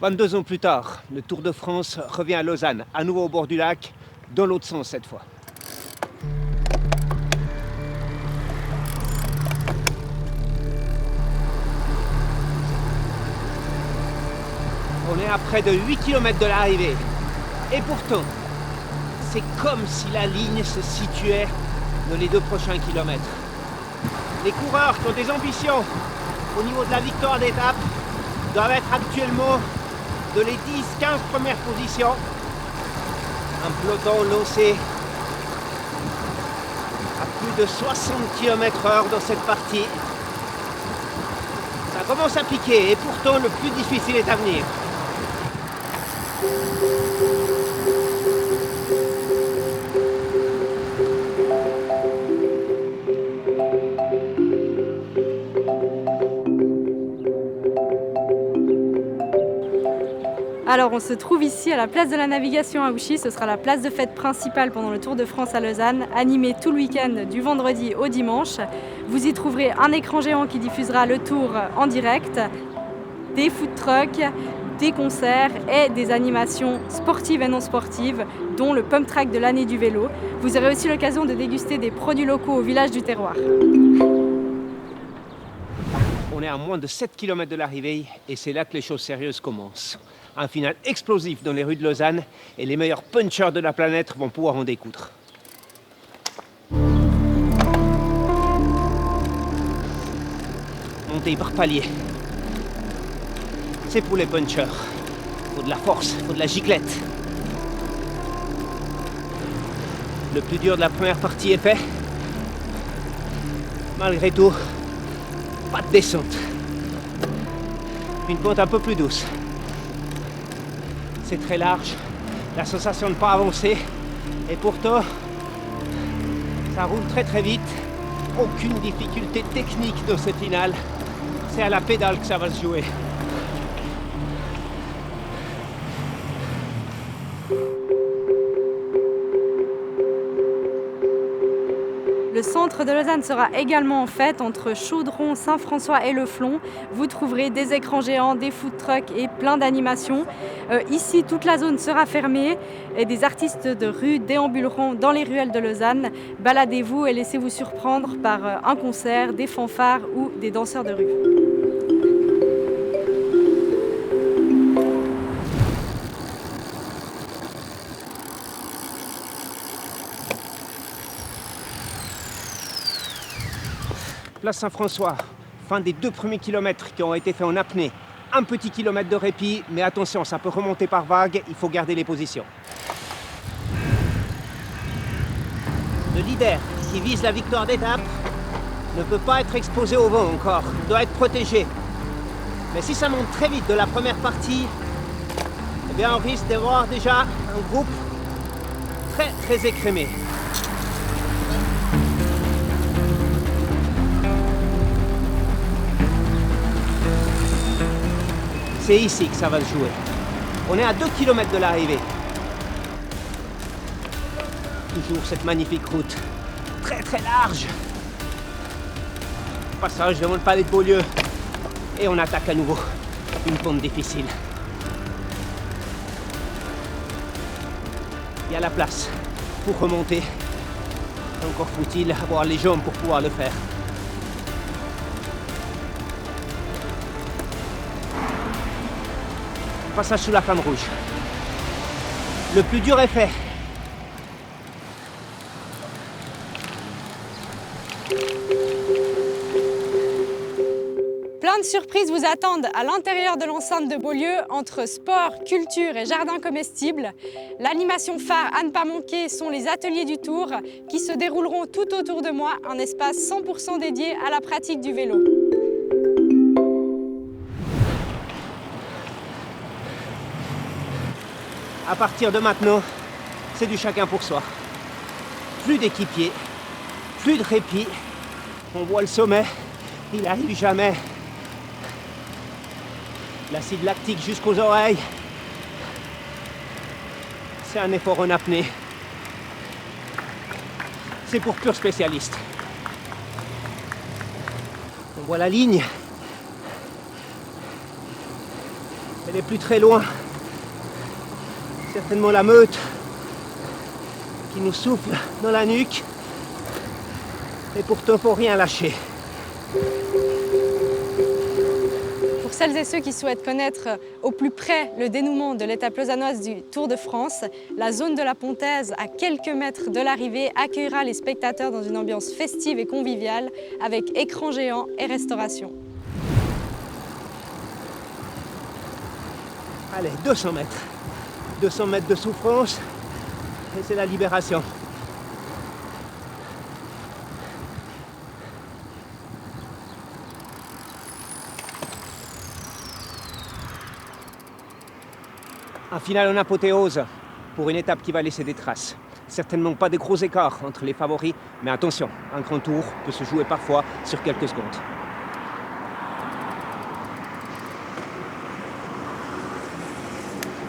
22 ans plus tard, le Tour de France revient à Lausanne, à nouveau au bord du lac, dans l'autre sens cette fois. On est à près de 8 km de l'arrivée. Et pourtant, c'est comme si la ligne se situait dans les 2 prochains kilomètres. Les coureurs qui ont des ambitions au niveau de la victoire d'étape doivent être actuellement dans les 10-15 premières positions. Un peloton lancé à plus de 60 km/h dans cette partie. Ça commence à piquer et pourtant le plus difficile est à venir. Alors on se trouve ici à la place de la navigation à Ouchy, ce sera la place de fête principale pendant le Tour de France à Lausanne, animée tout le week-end du vendredi au dimanche. Vous y trouverez un écran géant qui diffusera le tour en direct, des food trucks, des concerts et des animations sportives et non sportives, dont le pump track de l'année du vélo. Vous aurez aussi l'occasion de déguster des produits locaux au village du terroir. On est à moins de 7 km de l'arrivée et c'est là que les choses sérieuses commencent. Un final explosif dans les rues de Lausanne et les meilleurs punchers de la planète vont pouvoir en découdre. Montée par palier. C'est pour les punchers. Faut de la force, faut de la giclette. Le plus dur de la première partie est fait. Malgré tout, pas de descente. Une pente un peu plus douce. C'est très large, la sensation de ne pas avancer, et pourtant, ça roule très très vite. Aucune difficulté technique dans ce final. C'est à la pédale que ça va se jouer. Le centre de Lausanne sera également en fête entre Chaudron, Saint-François et Le Flon. Vous trouverez des écrans géants, des food trucks et plein d'animations. Ici, toute la zone sera fermée et des artistes de rue déambuleront dans les ruelles de Lausanne. Baladez-vous et laissez-vous surprendre par un concert, des fanfares ou des danseurs de rue. Place Saint-François, fin des 2 premiers kilomètres qui ont été faits en apnée. Un petit kilomètre de répit, mais attention, ça peut remonter par vagues, il faut garder les positions. Le leader qui vise la victoire d'étape ne peut pas être exposé au vent encore, il doit être protégé. Mais si ça monte très vite de la première partie, eh bien on risque d'avoir déjà un groupe très écrémé. C'est ici que ça va se jouer. On est à 2 km de l'arrivée. Toujours cette magnifique route, très large. Passage devant le palais de Beaulieu. Et on attaque à nouveau une pente difficile. Il y a la place pour remonter. Encore faut-il avoir les jambes pour pouvoir le faire. Passage sous la flamme rouge. Le plus dur est fait. Plein de surprises vous attendent à l'intérieur de l'enceinte de Beaulieu entre sport, culture et jardins comestibles. L'animation phare à ne pas manquer sont les ateliers du Tour qui se dérouleront tout autour de moi, un espace 100% dédié à la pratique du vélo. À partir de maintenant, c'est du chacun pour soi. Plus d'équipiers, plus de répit. On voit le sommet, il n'arrive jamais. L'acide lactique jusqu'aux oreilles. C'est un effort en apnée. C'est pour purs spécialistes. On voit la ligne. Elle est plus très loin. Certainement la Meute qui nous souffle dans la nuque. Et pourtant, faut rien lâcher. Pour celles et ceux qui souhaitent connaître au plus près le dénouement de l'étape lausannoise du Tour de France, la zone de la Pontaise, à quelques mètres de l'arrivée, accueillera les spectateurs dans une ambiance festive et conviviale avec écran géant et restauration. Allez, 200 mètres. 200 mètres de souffrance et c'est la libération. Un final en apothéose pour une étape qui va laisser des traces. Certainement pas de gros écarts entre les favoris, mais attention, un grand tour peut se jouer parfois sur quelques secondes.